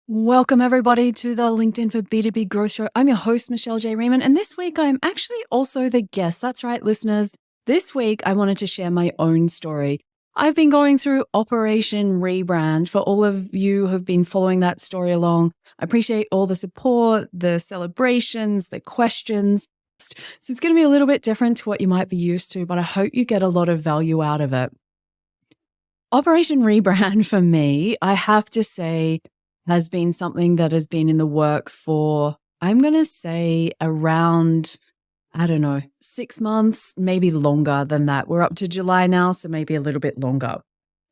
Welcome, everybody, to the LinkedIn for B2B Growth Show. I'm your host, Michelle J. Raymond, and this week I'm actually also the guest. That's right, listeners. This week I wanted to share my own story. I've been going through Operation Rebrand. For all of you who've been following that story along, I appreciate all the support, the celebrations, the questions. So it's going to be a little bit different to what you might be used to, but I hope you get a lot of value out of it. Operation Rebrand for me, I have to say, has been something that has been in the works for, I'm going to say around, 6 months, maybe longer than that. We're up to July now, so maybe a little bit longer.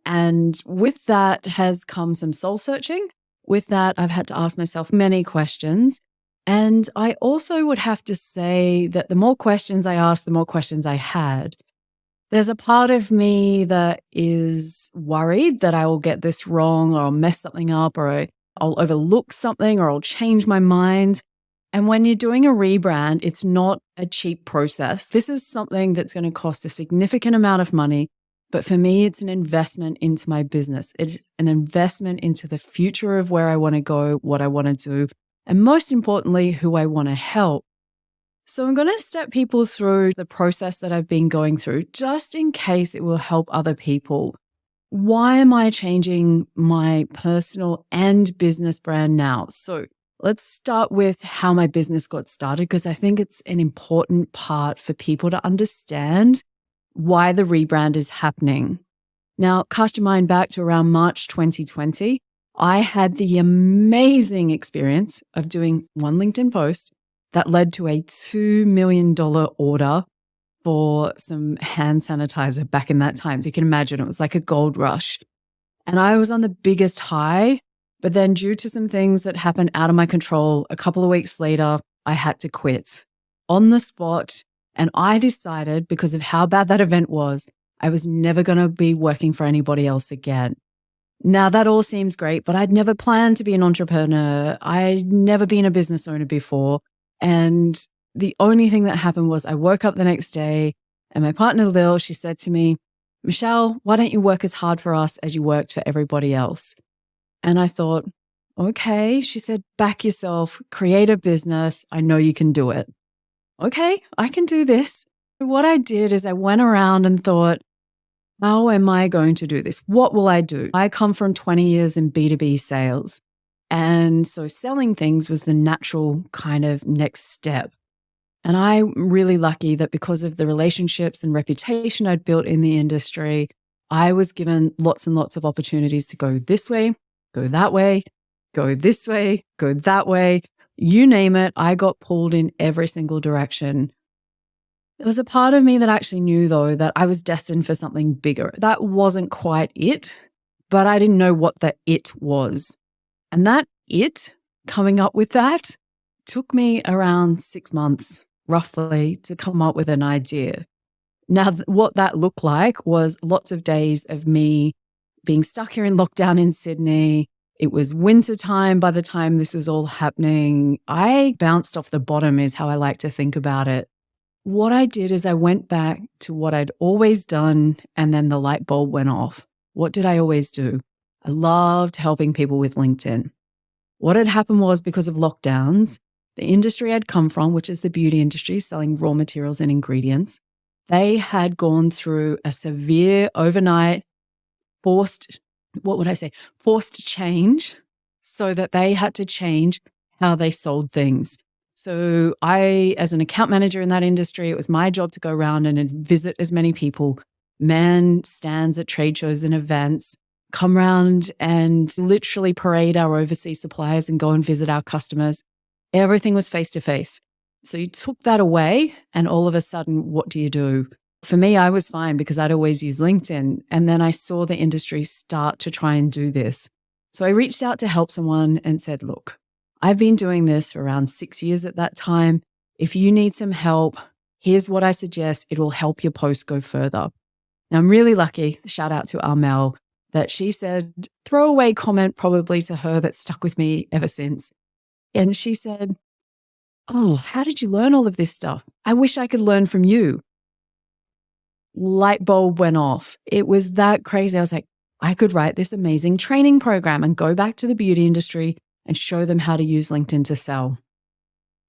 And with that has come some soul searching. With that, I've had to ask myself many questions. And I also would have to say that the more questions I asked, the more questions I had. There's a part of me that is worried that I will get this wrong or I'll mess something up or I'll overlook something or I'll change my mind. And when you're doing a rebrand, it's not a cheap process. This is something that's going to cost a significant amount of money. But for me, it's an investment into my business. It's an investment into the future of where I want to go, what I want to do, and most importantly, who I want to help. So I'm going to step people through the process that I've been going through, just in case it will help other people. Why am I changing my personal and business brand now? So let's start with how my business got started, because I think it's an important part for people to understand why the rebrand is happening. Now, cast your mind back to around March 2020. I had the amazing experience of doing one LinkedIn post that led to a $2 million order for some hand sanitizer back in that time. So you can imagine it was like a gold rush. And I was on the biggest high, but then due to some things that happened out of my control, a couple of weeks later, I had to quit on the spot. And I decided, because of how bad that event was, I was never going to be working for anybody else again. Now, that all seems great, but I'd never planned to be an entrepreneur. I'd never been a business owner before. And the only thing that happened was I woke up the next day and my partner, Lil, she said to me, "Michelle, why don't you work as hard for us as you worked for everybody else?" And I thought, okay. She said, "Back yourself, create a business. I know you can do it." Okay, I can do this. What I did is I went around and thought, how am I going to do this? What will I do? I come from 20 years in B2B sales. And so selling things was the natural kind of next step. And I'm really lucky that because of the relationships and reputation I'd built in the industry, I was given lots and lots of opportunities to go this way, go that way, go this way, go that way. You name it, I got pulled in every single direction. There was a part of me that actually knew, though, that I was destined for something bigger. That wasn't quite it, but I didn't know what the it was. And that it, coming up with that, took me around 6 months, roughly, to come up with an idea. Now, what that looked like was lots of days of me being stuck here in lockdown in Sydney. It was winter time by the time this was all happening. I bounced off the bottom is how I like to think about it. What I did is I went back to what I'd always done, and then the light bulb went off. What did I always do? I loved helping people with LinkedIn. What had happened was, because of lockdowns, the industry I'd come from, which is the beauty industry, selling raw materials and ingredients, they had gone through a severe overnight forced change, so that they had to change how they sold things. So I, as an account manager in that industry, it was my job to go around and visit as many people, man stands at trade shows and events, come around and literally parade our overseas suppliers and go and visit our customers. Everything was face-to-face. So you took that away and all of a sudden, what do you do? For me, I was fine because I'd always used LinkedIn. And then I saw the industry start to try and do this. So I reached out to help someone and said, look, I've been doing this for around 6 years at that time. If you need some help, here's what I suggest. It will help your post go further. Now, I'm really lucky, shout out to Armel, that she said, throwaway comment probably to her that stuck with me ever since. And she said, "Oh, how did you learn all of this stuff? I wish I could learn from you." Light bulb went off. It was that crazy. I was like, I could write this amazing training program and go back to the beauty industry and show them how to use LinkedIn to sell.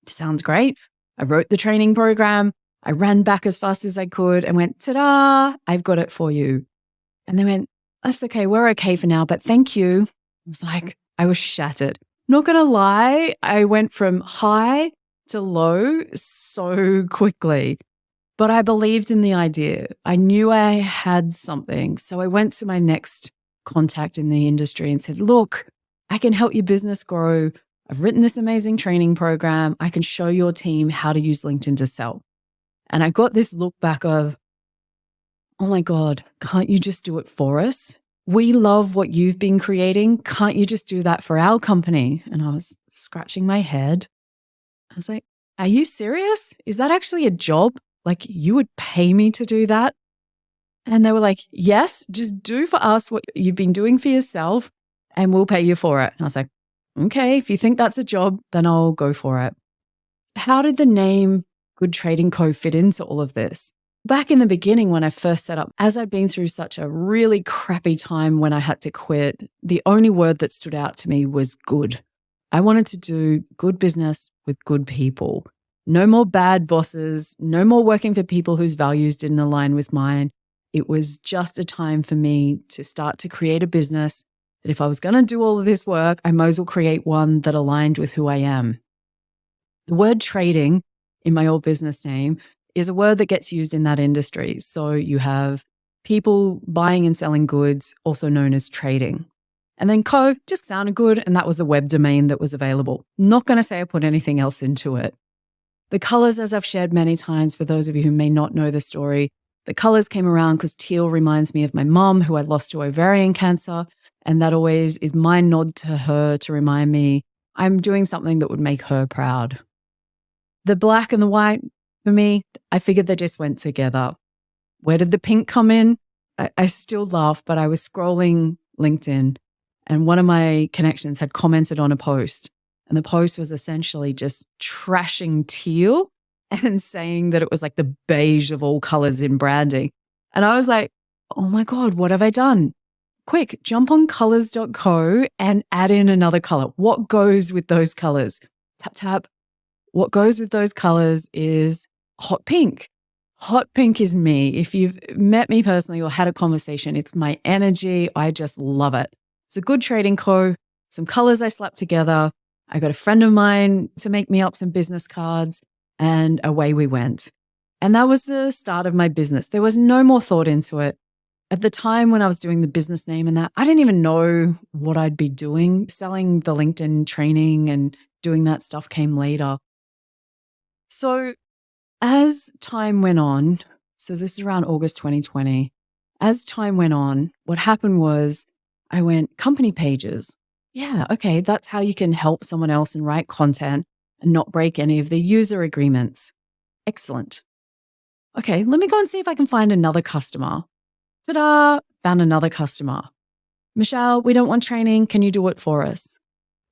Sounds great. I wrote the training program. I ran back as fast as I could and went, ta-da, I've got it for you. And they went, that's okay. We're okay for now, but thank you. I was like, I was shattered. Not going to lie, I went from high to low so quickly, but I believed in the idea. I knew I had something. So I went to my next contact in the industry and said, look, I can help your business grow. I've written this amazing training program. I can show your team how to use LinkedIn to sell. And I got this look back of, oh my God, can't you just do it for us? We love what you've been creating. Can't you just do that for our company? And I was scratching my head. I was like, are you serious? Is that actually a job? Like you would pay me to do that? And they were like, yes, just do for us what you've been doing for yourself and we'll pay you for it. And I was like, okay, if you think that's a job, then I'll go for it. How did the name Good Trading Co. fit into all of this? Back in the beginning, when I first set up, as I'd been through such a really crappy time when I had to quit, the only word that stood out to me was good. I wanted to do good business with good people. No more bad bosses, no more working for people whose values didn't align with mine. It was just a time for me to start to create a business that if I was going to do all of this work, I might as well create one that aligned with who I am. The word trading in my old business name is a word that gets used in that industry. So you have people buying and selling goods, also known as trading. And then co just sounded good, and that was the web domain that was available. Not going to say I put anything else into it. The colors, as I've shared many times, for those of you who may not know the story, the colors came around because teal reminds me of my mom, who I lost to ovarian cancer. And that always is my nod to her to remind me I'm doing something that would make her proud. The black and the white, for me, I figured they just went together. Where did the pink come in? I still laugh, but I was scrolling LinkedIn and one of my connections had commented on a post. And the post was essentially just trashing teal and saying that it was like the beige of all colors in branding. And I was like, oh my God, what have I done? Quick, jump on colors.co and add in another color. What goes with those colors? Tap, tap. What goes with those colors is hot pink. Hot pink is me. If you've met me personally or had a conversation, it's my energy. I just love it. It's a Good Trading Co. Some colors I slapped together. I got a friend of mine to make me up some business cards and away we went. And that was the start of my business. There was no more thought into it. At the time when I was doing the business name and that, I didn't even know what I'd be doing. Selling the LinkedIn training and doing that stuff came later. So as time went on, so this is around August 2020, as time went on, what happened was I went, company pages. Yeah, okay, that's how you can help someone else and write content and not break any of the user agreements. Excellent. Okay, let me go and see if I can find another customer. Ta-da, found another customer. Michelle, we don't want training. Can you do it for us?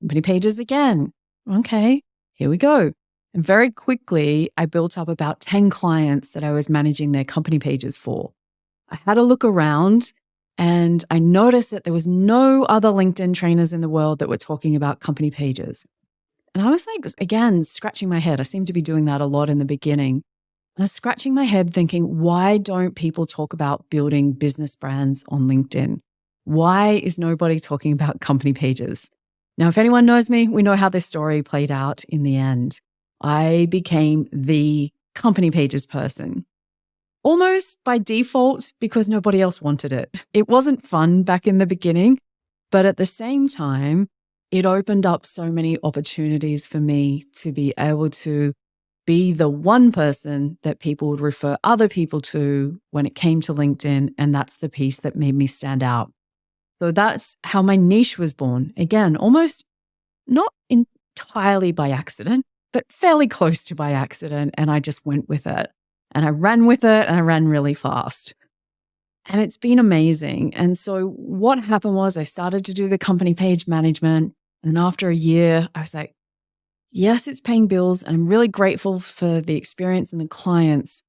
Company pages again. Okay, here we go. And very quickly, I built up about 10 clients that I was managing their company pages for. I had a look around and I noticed that there was no other LinkedIn trainers in the world that were talking about company pages. And I was like, again, scratching my head. I seemed to be doing that a lot in the beginning. And I was scratching my head thinking, why don't people talk about building business brands on LinkedIn? Why is nobody talking about company pages? Now, if anyone knows me, we know how this story played out in the end. I became the company pages person, almost by default because nobody else wanted it. It wasn't fun back in the beginning, but at the same time, it opened up so many opportunities for me to be able to be the one person that people would refer other people to when it came to LinkedIn. And that's the piece that made me stand out. So that's how my niche was born. Again, almost not entirely by accident, but fairly close to by accident. And I just went with it. And I ran with it and I ran really fast. And it's been amazing. And so what happened was I started to do the company page management. And after a year, I was like, yes, it's paying bills. And I'm really grateful for the experience and the clients,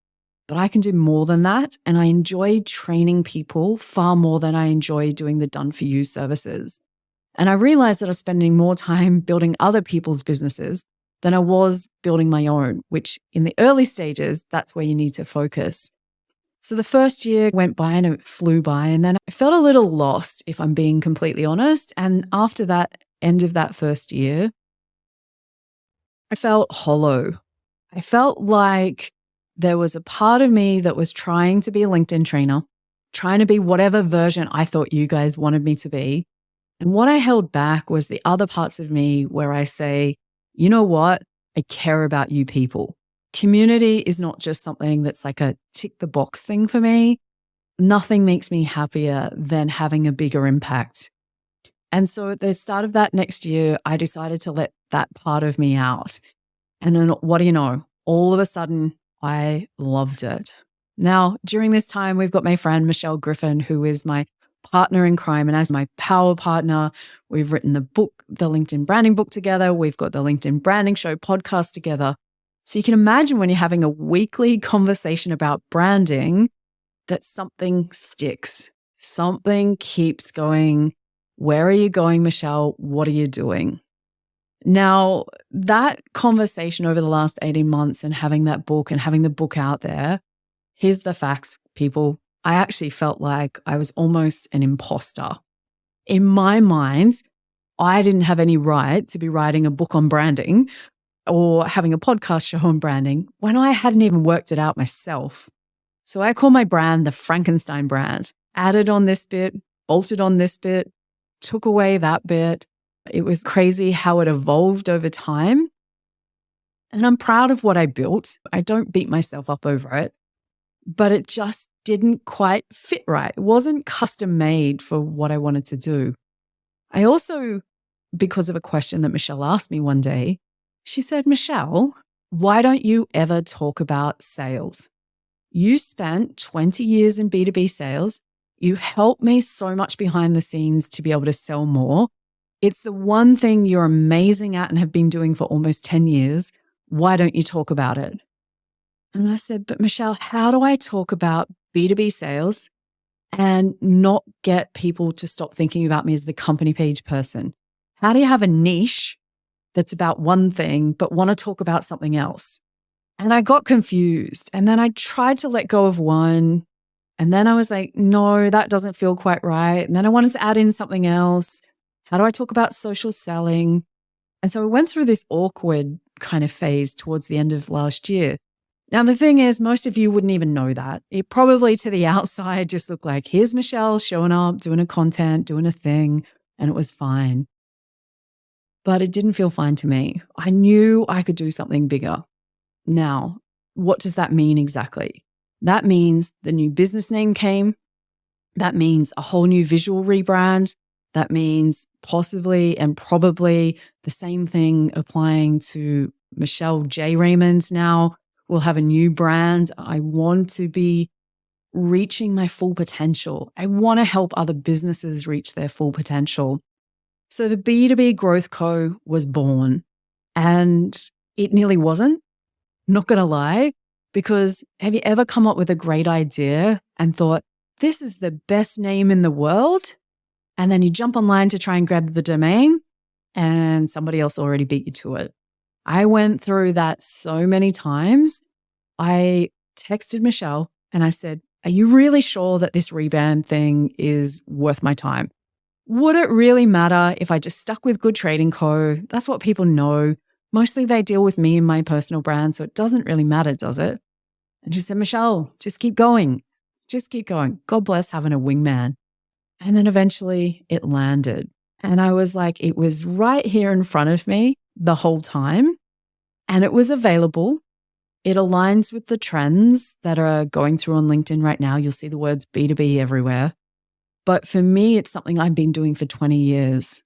but I can do more than that. And I enjoy training people far more than I enjoy doing the done for you services. And I realized that I was spending more time building other people's businesses than I was building my own, which in the early stages, that's where you need to focus. So the first year went by and it flew by. And then I felt a little lost, if I'm being completely honest. And after that end of that first year, I felt hollow. I felt like there was a part of me that was trying to be a LinkedIn trainer, trying to be whatever version I thought you guys wanted me to be. And what I held back was the other parts of me where I say, you know what? I care about you people. Community is not just something that's like a tick the box thing for me. Nothing makes me happier than having a bigger impact. And so at the start of that next year, I decided to let that part of me out. And then what do you know? All of a sudden, I loved it. Now, during this time, we've got my friend Michelle Griffin, who is my partner in crime and as my power partner. We've written the book, the LinkedIn branding book together. We've got the LinkedIn branding show podcast together. So you can imagine when you're having a weekly conversation about branding, that something sticks, something keeps going. Where are you going, Michelle? What are you doing? Now, that conversation over the last 18 months and having that book and having the book out there, here's the facts, people. I actually felt like I was almost an imposter. In my mind, I didn't have any right to be writing a book on branding or having a podcast show on branding when I hadn't even worked it out myself. So I call my brand the Frankenstein brand. Added on this bit, bolted on this bit, took away that bit. It was crazy how it evolved over time. And I'm proud of what I built. I don't beat myself up over it, but it just didn't quite fit right. It wasn't custom made for what I wanted to do. I also, because of a question that Michelle asked me one day, she said, Michelle, why don't you ever talk about sales? You spent 20 years in B2B sales. You helped me so much behind the scenes to be able to sell more. It's the one thing you're amazing at and have been doing for almost 10 years. Why don't you talk about it? And I said, but Michelle, how do I talk about B2B sales and not get people to stop thinking about me as the company page person? How do you have a niche that's about one thing, but want to talk about something else? And I got confused. And then I tried to let go of one. And then I was like, no, that doesn't feel quite right. And then I wanted to add in something else. How do I talk about social selling? And so we went through this awkward kind of phase towards the end of last year. Now, the thing is, most of you wouldn't even know that. It probably to the outside just looked like, here's Michelle showing up, doing a content, doing a thing, and it was fine. But it didn't feel fine to me. I knew I could do something bigger. Now, what does that mean exactly? That means the new business name came. That means a whole new visual rebrand. That means possibly and probably the same thing applying to Michelle J. Raymond now. We'll have a new brand. I want to be reaching my full potential. I want to help other businesses reach their full potential. So the B2B Growth Co. was born, and it nearly wasn't. Not going to lie, because have you ever come up with a great idea and thought, this is the best name in the world? And then you jump online to try and grab the domain and somebody else already beat you to it. I went through that so many times. I texted Michelle and I said, are you really sure that this rebrand thing is worth my time? Would it really matter if I just stuck with Good Trading Co.? That's what people know. Mostly they deal with me and my personal brand, so it doesn't really matter, does it? And she said, Michelle, just keep going. Just keep going. God bless having a wingman. And then eventually it landed. And I was like, it was right here in front of me the whole time. And it was available. It aligns with the trends that are going through on LinkedIn right now. You'll see the words B2B everywhere. But for me, it's something I've been doing for 20 years.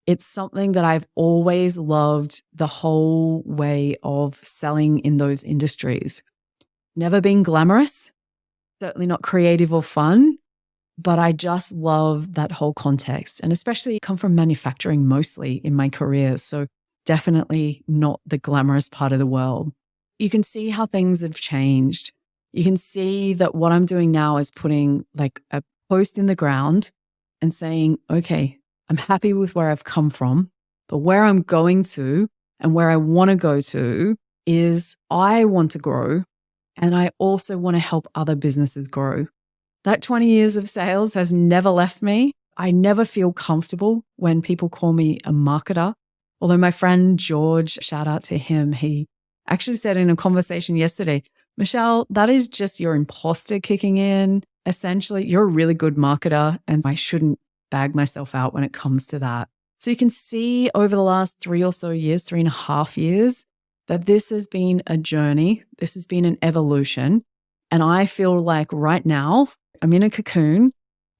It's something that I've always loved, the whole way of selling in those industries. Never been glamorous, certainly not creative or fun, but I just love that whole context. And especially come from manufacturing mostly in my career. So definitely not the glamorous part of the world. You can see how things have changed. You can see that what I'm doing now is putting like a post in the ground and saying, okay, I'm happy with where I've come from, but where I'm going to and where I want to go to is I want to grow, and I also want to help other businesses grow. That 20 years of sales has never left me. I never feel comfortable when people call me a marketer. Although my friend George, shout out to him, he actually said in a conversation yesterday, Michelle, that is just your imposter kicking in. Essentially, you're a really good marketer, and I shouldn't bag myself out when it comes to that. So you can see over the last 3.5 years, that this has been a journey. This has been an evolution. And I feel like right now I'm in a cocoon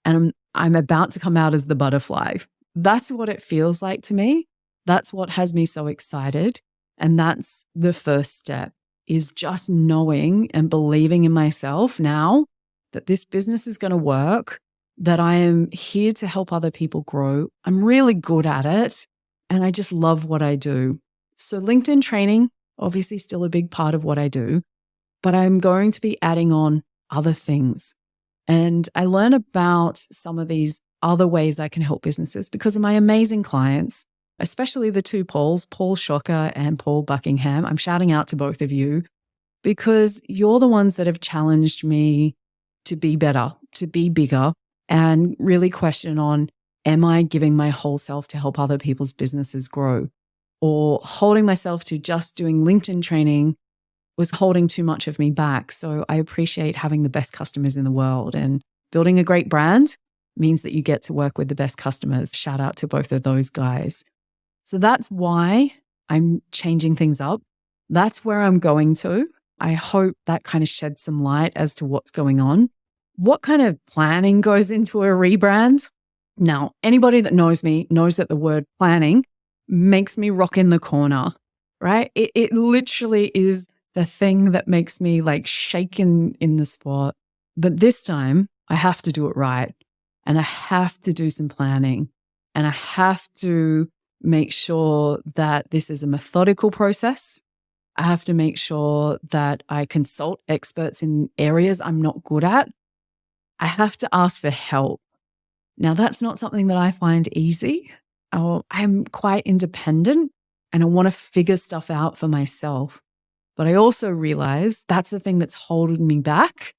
and I'm about to come out as the butterfly. That's what it feels like to me. That's what has me so excited. And that's the first step, is just knowing and believing in myself now that this business is going to work, that I am here to help other people grow. I'm really good at it, and I just love what I do. So LinkedIn training, obviously still a big part of what I do, but I'm going to be adding on other things. And I learn about some of these other ways I can help businesses because of my amazing clients, especially the two Pauls, Paul Shocker and Paul Buckingham. I'm shouting out to both of you because you're the ones that have challenged me to be better, to be bigger, and really question on, am I giving my whole self to help other people's businesses grow? Or holding myself to just doing LinkedIn training was holding too much of me back. So I appreciate having the best customers in the world, and building a great brand means that you get to work with the best customers. Shout out to both of those guys. So that's why I'm changing things up. That's where I'm going to. I hope that kind of sheds some light as to what's going on. What kind of planning goes into a rebrand? Now, anybody that knows me knows that the word planning makes me rock in the corner, right? It literally is the thing that makes me like shaken in the spot. But this time I have to do it right. And I have to do some planning. And I have to make sure that this is a methodical process. I have to make sure that I consult experts in areas I'm not good at. I have to ask for help. Now, that's not something that I find easy. I'm quite independent and I want to figure stuff out for myself. But I also realize that's the thing that's holding me back.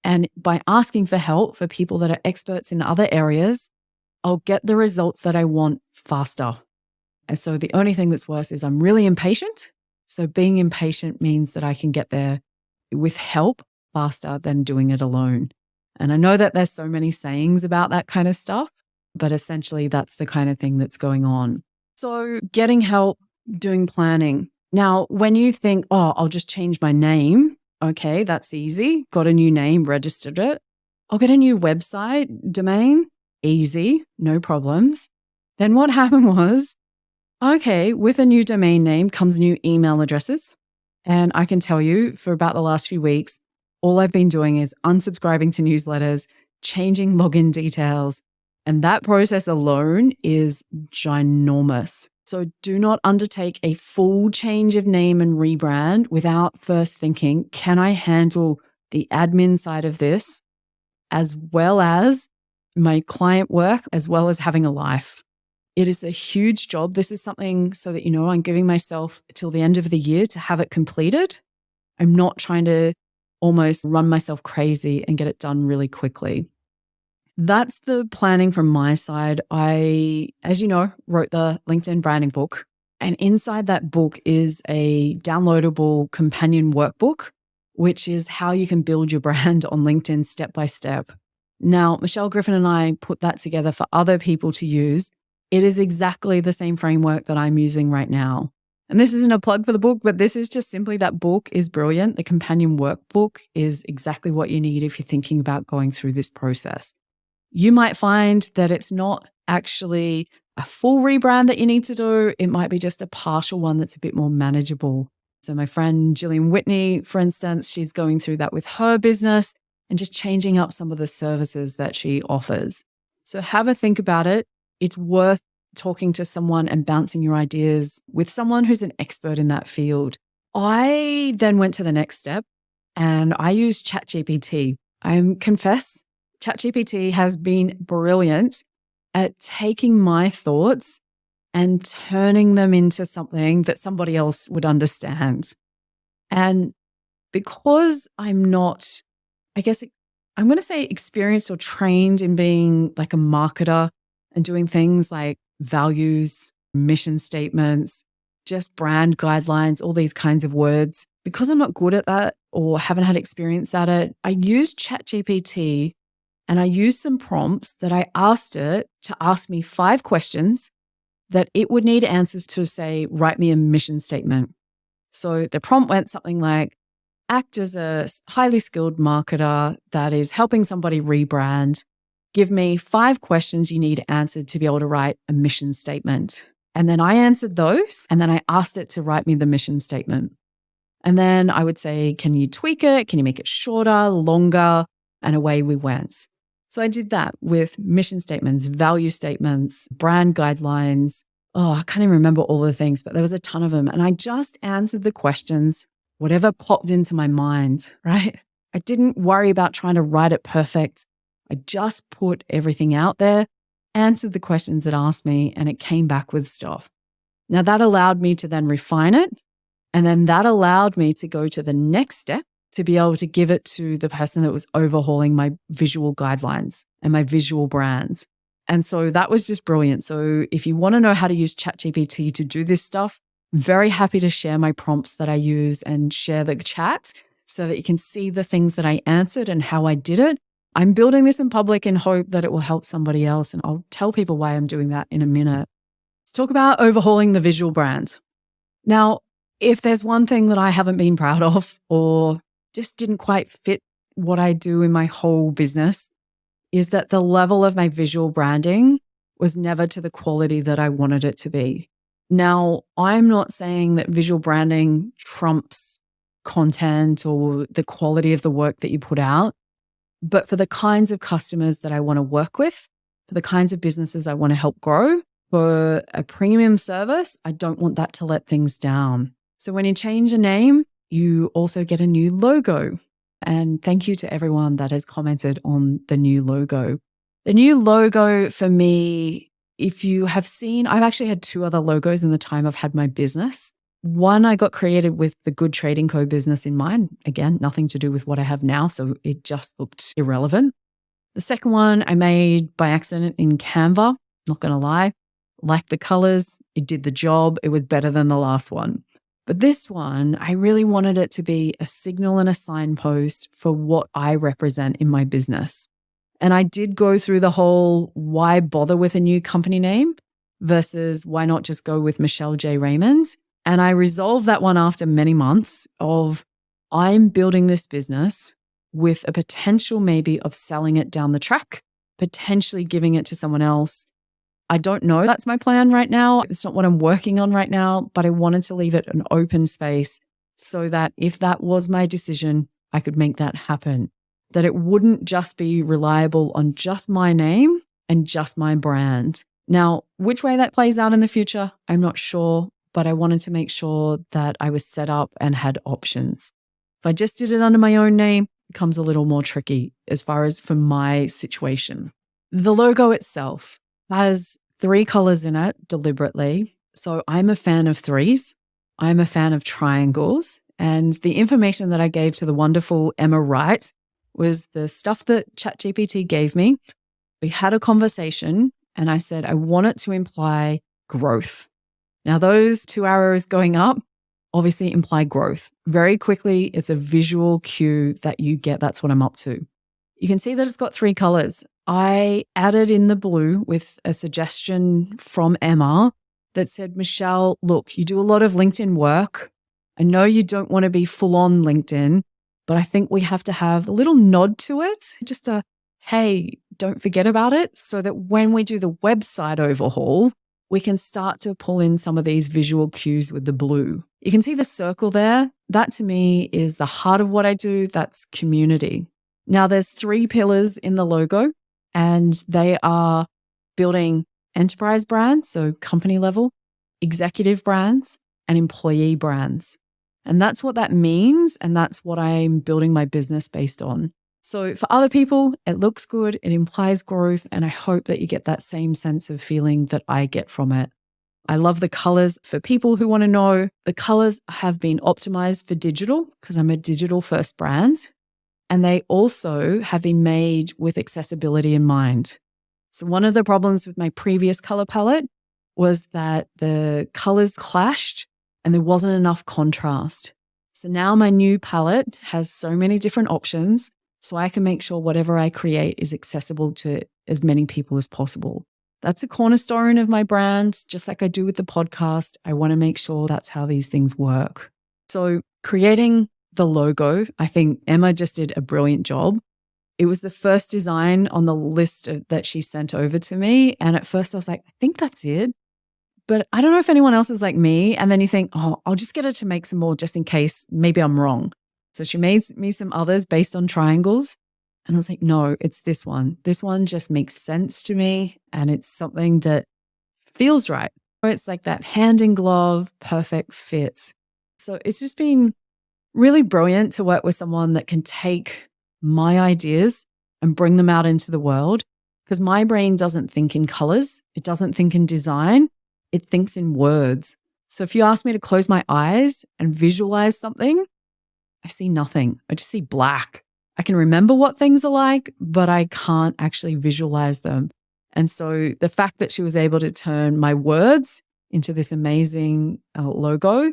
And by asking for help for people that are experts in other areas, I'll get the results that I want faster. And so the only thing that's worse is I'm really impatient. So being impatient means that I can get there with help faster than doing it alone. And I know that there's so many sayings about that kind of stuff, but essentially that's the kind of thing that's going on. So getting help, doing planning. Now, when you think, oh, I'll just change my name. Okay, that's easy. Got a new name, registered it. I'll get a new website, domain. Easy, no problems. Then what happened was, okay, with a new domain name comes new email addresses. And I can tell you for about the last few weeks, all I've been doing is unsubscribing to newsletters, changing login details. And that process alone is ginormous. So do not undertake a full change of name and rebrand without first thinking, can I handle the admin side of this as well as my client work, as well as having a life? It is a huge job. This is something so that, I'm giving myself till the end of the year to have it completed. I'm not trying to almost run myself crazy and get it done really quickly. That's the planning from my side. I, as you know, wrote the LinkedIn branding book. And inside that book is a downloadable companion workbook, which is how you can build your brand on LinkedIn step by step. Now, Michelle Griffin and I put that together for other people to use. It is exactly the same framework that I'm using right now. And this isn't a plug for the book, but this is just simply that book is brilliant. The companion workbook is exactly what you need if you're thinking about going through this process. You might find that it's not actually a full rebrand that you need to do. It might be just a partial one that's a bit more manageable. So my friend Gillian Whitney, for instance, she's going through that with her business and just changing up some of the services that she offers. So have a think about it. It's worth talking to someone and bouncing your ideas with someone who's an expert in that field. I then went to the next step and I used ChatGPT. I confess, ChatGPT has been brilliant at taking my thoughts and turning them into something that somebody else would understand. And because I'm not, I guess I'm going to say experienced or trained in being like a marketer and doing things like values, mission statements, just brand guidelines, all these kinds of words. Because I'm not good at that or haven't had experience at it, I used ChatGPT and I used some prompts that I asked it to ask me 5 questions that it would need answers to, say, write me a mission statement. So the prompt went something like, act as a highly skilled marketer that is helping somebody rebrand. Give me 5 questions you need answered to be able to write a mission statement. And then I answered those, and then I asked it to write me the mission statement. And then I would say, can you tweak it? Can you make it shorter, longer? And away we went. So I did that with mission statements, value statements, brand guidelines. Oh, I can't even remember all the things, but there was a ton of them. And I just answered the questions, whatever popped into my mind, right? I didn't worry about trying to write it perfect. I just put everything out there, answered the questions it asked me, and it came back with stuff. Now that allowed me to then refine it. And then that allowed me to go to the next step to be able to give it to the person that was overhauling my visual guidelines and my visual brand. And so that was just brilliant. So if you want to know how to use ChatGPT to do this stuff, very happy to share my prompts that I use and share the chat so that you can see the things that I answered and how I did it. I'm building this in public in hope that it will help somebody else. And I'll tell people why I'm doing that in a minute. Let's talk about overhauling the visual brand. Now, if there's one thing that I haven't been proud of or just didn't quite fit what I do in my whole business, is that the level of my visual branding was never to the quality that I wanted it to be. Now, I'm not saying that visual branding trumps content or the quality of the work that you put out, but for the kinds of customers that I want to work with, for the kinds of businesses I want to help grow, for a premium service, I don't want that to let things down. So when you change a name, you also get a new logo. And thank you to everyone that has commented on the new logo. The new logo for me, if you have seen, I've actually had 2 other logos in the time I've had my business. One I got created with the Good Trading Co. business in mind. Again, nothing to do with what I have now, so it just looked irrelevant. The second one I made by accident in Canva, not going to lie. Liked the colors, it did the job, it was better than the last one. But this one, I really wanted it to be a signal and a signpost for what I represent in my business. And I did go through the whole why bother with a new company name versus why not just go with Michelle J. Raymond. And I resolved that one after many months of I'm building this business with a potential maybe of selling it down the track, potentially giving it to someone else. I don't know. That's my plan right now. It's not what I'm working on right now, but I wanted to leave it an open space so that if that was my decision, I could make that happen. That it wouldn't just be reliable on just my name and just my brand. Now, which way that plays out in the future, I'm not sure, but I wanted to make sure that I was set up and had options. If I just did it under my own name, it becomes a little more tricky as far as for my situation. The logo itself has 3 colors in it deliberately. So I'm a fan of 3s. I'm a fan of triangles. And the information that I gave to the wonderful Emma Wright was the stuff that ChatGPT gave me. We had a conversation and I said, I want it to imply growth. Now, those 2 arrows going up obviously imply growth. Very quickly, it's a visual cue that you get. That's what I'm up to. You can see that it's got 3 colors. I added in the blue with a suggestion from Emma that said, Michelle, look, you do a lot of LinkedIn work. I know you don't want to be full on LinkedIn, but I think we have to have a little nod to it. Just a, hey, don't forget about it, so that when we do the website overhaul, we can start to pull in some of these visual cues with the blue. You can see the circle there. That to me is the heart of what I do. That's community. Now there's 3 pillars in the logo, and they are building enterprise brands, so company level, executive brands, and employee brands. And that's what that means. And that's what I'm building my business based on. So for other people, it looks good, it implies growth, and I hope that you get that same sense of feeling that I get from it. I love the colors. For people who want to know, the colors have been optimized for digital because I'm a digital first brand. And they also have been made with accessibility in mind. So one of the problems with my previous color palette was that the colors clashed and there wasn't enough contrast. So now my new palette has so many different options so I can make sure whatever I create is accessible to as many people as possible. That's a cornerstone of my brand, just like I do with the podcast. I want to make sure that's how these things work. So creating the logo, I think Emma just did a brilliant job. It was the first design on the list that she sent over to me. And at first I was like, I think that's it. But I don't know if anyone else is like me. And then you think, oh, I'll just get her to make some more just in case maybe I'm wrong. So she made me some others based on triangles. And I was like, no, it's this one. This one just makes sense to me. And it's something that feels right. It's like that hand in glove, perfect fits. So it's just been really brilliant to work with someone that can take my ideas and bring them out into the world, because my brain doesn't think in colors. It doesn't think in design. It thinks in words. So if you ask me to close my eyes and visualize something, I see nothing. I just see black. I can remember what things are like, but I can't actually visualize them. And so the fact that she was able to turn my words into this amazing logo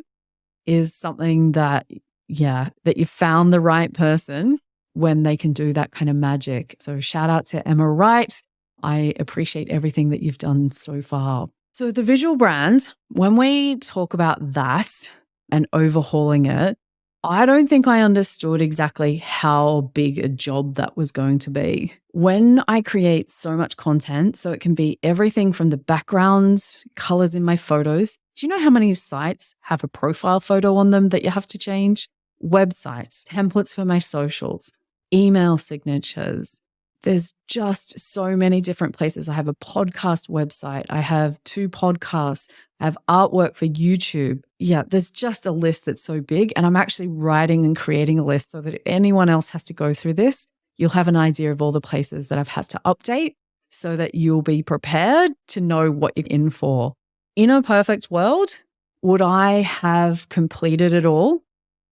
is something that, that you found the right person when they can do that kind of magic. So shout out to Emma Wright. I appreciate everything that you've done so far. So the visual brand, when we talk about that and overhauling it, I don't think I understood exactly how big a job that was going to be. When I create so much content, so it can be everything from the backgrounds, colors in my photos. Do you know how many sites have a profile photo on them that you have to change? Websites, templates for my socials, email signatures. There's just so many different places. I have a podcast website. I have 2 podcasts. I have artwork for YouTube. Yeah, there's just a list that's so big. And I'm actually writing and creating a list so that if anyone else has to go through this, you'll have an idea of all the places that I've had to update so that you'll be prepared to know what you're in for. In a perfect world, would I have completed it all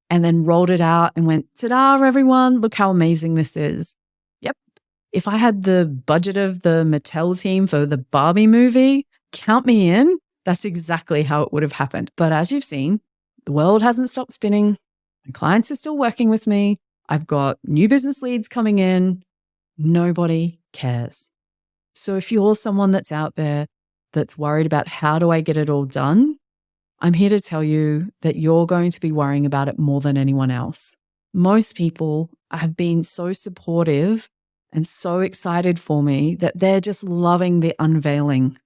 and then rolled it out and went, ta-da, everyone, look how amazing this is? Yep. If I had the budget of the Mattel team for the Barbie movie, count me in. That's exactly how it would have happened. But as you've seen, the world hasn't stopped spinning. My clients are still working with me. I've got new business leads coming in. Nobody cares. So if you're someone that's out there that's worried about how do I get it all done, I'm here to tell you that you're going to be worrying about it more than anyone else. Most people have been so supportive and so excited for me that they're just loving the unveiling.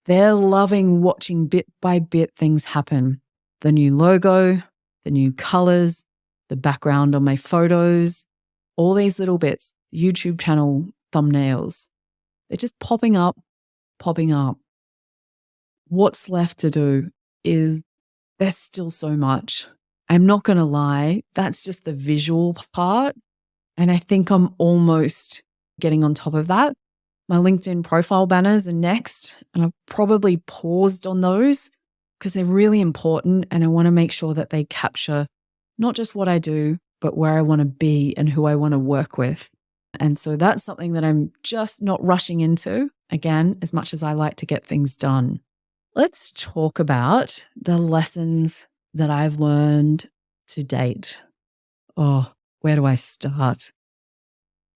They're loving watching bit by bit things happen. The new logo, the new colors, the background on my photos, all these little bits, YouTube channel thumbnails. They're just popping up. What's left to do is there's still so much. I'm not going to lie, that's just the visual part. And I think I'm almost getting on top of that. My LinkedIn profile banners are next, and I've probably paused on those because they're really important and I want to make sure that they capture not just what I do, but where I want to be and who I want to work with. And so that's something that I'm just not rushing into, again, as much as I like to get things done. Let's talk about the lessons that I've learned to date. Oh, where do I start?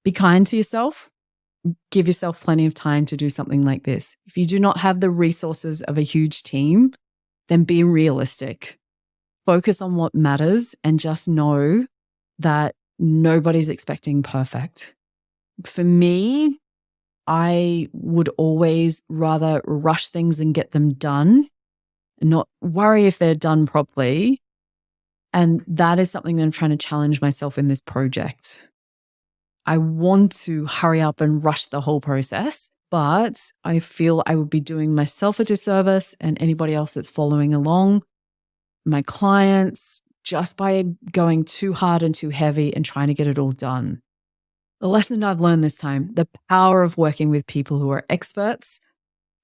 Be kind to yourself. Give yourself plenty of time to do something like this. If you do not have the resources of a huge team, then be realistic. Focus on what matters and just know that nobody's expecting perfect. For me, I would always rather rush things and get them done and not worry if they're done properly. And that is something that I'm trying to challenge myself in this project. I want to hurry up and rush the whole process, but I feel I would be doing myself a disservice and anybody else that's following along, my clients, just by going too hard and too heavy and trying to get it all done. The lesson I've learned this time, the power of working with people who are experts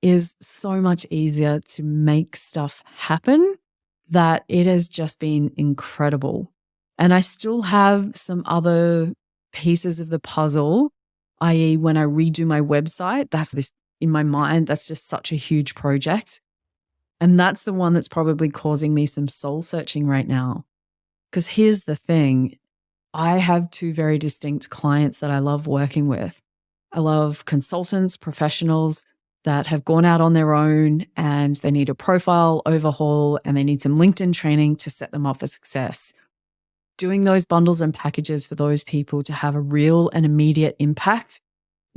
is so much easier to make stuff happen that it has just been incredible. And I still have some other pieces of the puzzle, i.e., when I redo my website, that's this in my mind, that's just such a huge project. And that's the one that's probably causing me some soul searching right now. Because here's the thing, I have two very distinct clients that I love working with. I love consultants, professionals that have gone out on their own and they need a profile overhaul and they need some LinkedIn training to set them up for success. Doing those bundles and packages for those people to have a real and immediate impact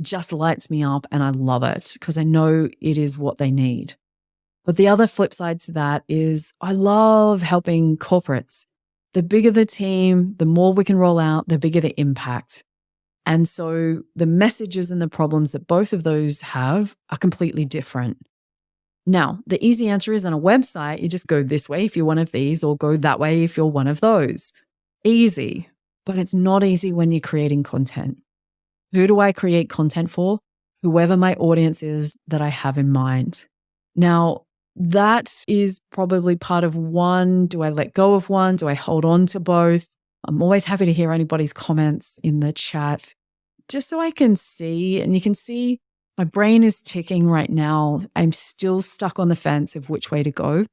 just lights me up, and I love it because I know it is what they need. But the other flip side to that is I love helping corporates. The bigger the team, the more we can roll out, the bigger the impact. And so the messages and the problems that both of those have are completely different. Now, the easy answer is on a website, you just go this way if you're one of these or go that way if you're one of those. Easy, but it's not easy when you're creating content. Who do I create content for? Whoever my audience is that I have in mind. Now, that is probably part of one. Do I let go of one? Do I hold on to both? I'm always happy to hear anybody's comments in the chat, just so I can see, and you can see my brain is ticking right now. I'm still stuck on the fence of which way to go.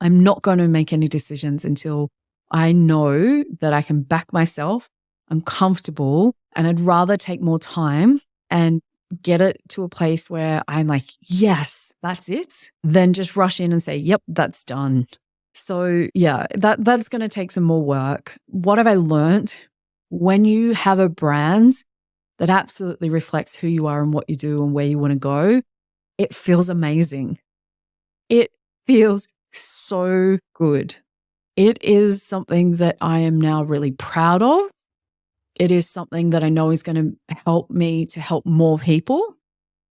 I'm not going to make any decisions until I know that I can back myself, I'm comfortable, and I'd rather take more time and get it to a place where I'm like, yes, that's it, than just rush in and say, yep, that's done. So yeah, that's going to take some more work. What have I learned? When you have a brand that absolutely reflects who you are and what you do and where you want to go, it feels amazing. It feels so good. It is something that I am now really proud of. It is something that I know is going to help me to help more people.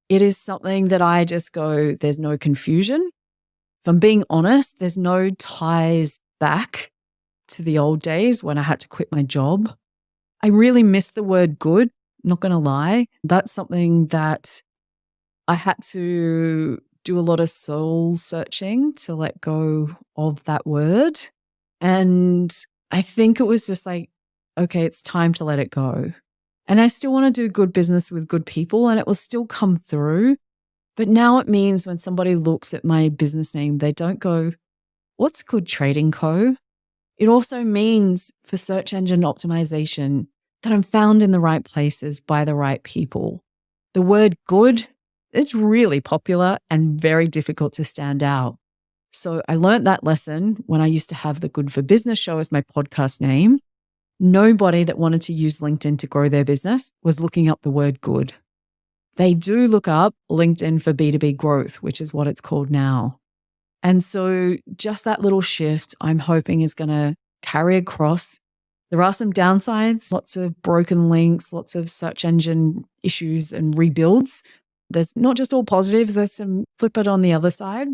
It is something that I just go, there's no confusion. If I'm being honest, there's no ties back to the old days when I had to quit my job. I really miss the word good, not going to lie. That's something that I had to do a lot of soul searching to let go of that word. And I think it was just like, okay, it's time to let it go. And I still want to do good business with good people and it will still come through. But now it means when somebody looks at my business name, they don't go, what's Good Trading Co? It also means for search engine optimization that I'm found in the right places by the right people. The word good, it's really popular and very difficult to stand out. So I learned that lesson when I used to have the Good for Business show as my podcast name. Nobody that wanted to use LinkedIn to grow their business was looking up the word good. They do look up LinkedIn for B2B growth, which is what it's called now. And so just that little shift, I'm hoping is going to carry across. There are some downsides, lots of broken links, lots of search engine issues and rebuilds. There's not just all positives, there's some flip it on the other side.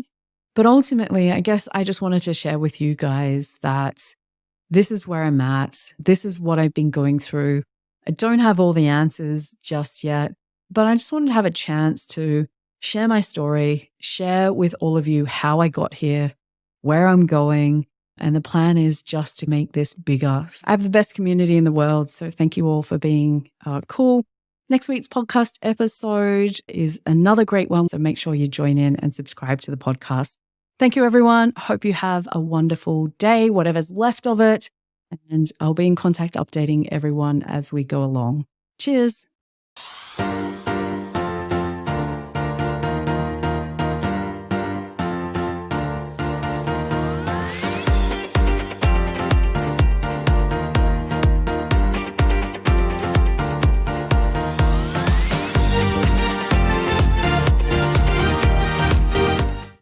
But ultimately, I guess I just wanted to share with you guys that this is where I'm at. This is what I've been going through. I don't have all the answers just yet, but I just wanted to have a chance to share my story, share with all of you how I got here, where I'm going, and the plan is just to make this bigger. I have the best community in the world, so thank you all for being cool. Next week's podcast episode is another great one, so make sure you join in and subscribe to the podcast. Thank you, everyone. Hope you have a wonderful day, whatever's left of it. And I'll be in contact updating everyone as we go along. Cheers.